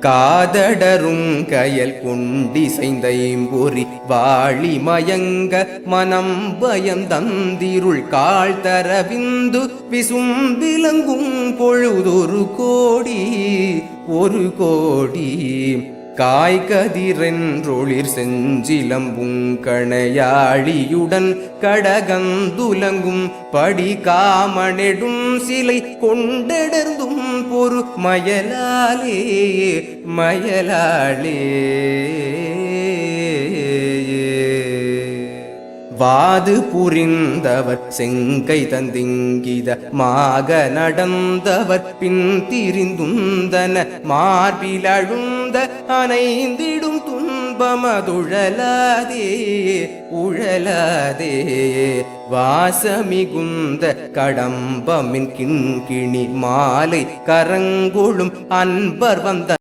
காதடரும் கயல் கொண்டிசைந்தைம்பொறி வாழி மயங்க மனம் பயம் தந்திருள் கால் தரவிந்து விசும்பிலங்கும் பொழுதொரு கோடி ஒரு கோடி காய்கதிரென்றொளிர் செஞ்சிலம்பும் கணையாழியுடன் கடகந்துலங்கும் படி காமனெடும் சிலை கொண்டெடர்ந்தும் பொறு மயலாலே மயலாலே வாது புரிந்தவர் செங்கை தந்திங்கித மாக நடந்தவர் பின் திரிந்துந்தன மார்பிலழுந்த அனைந்திடும் துன்பமதுழலாதே உழலாதே வாசமிகுந்த கடம்பமின் கிண்கிணி மாலை கரங்கொழும் அன்பர் வந்த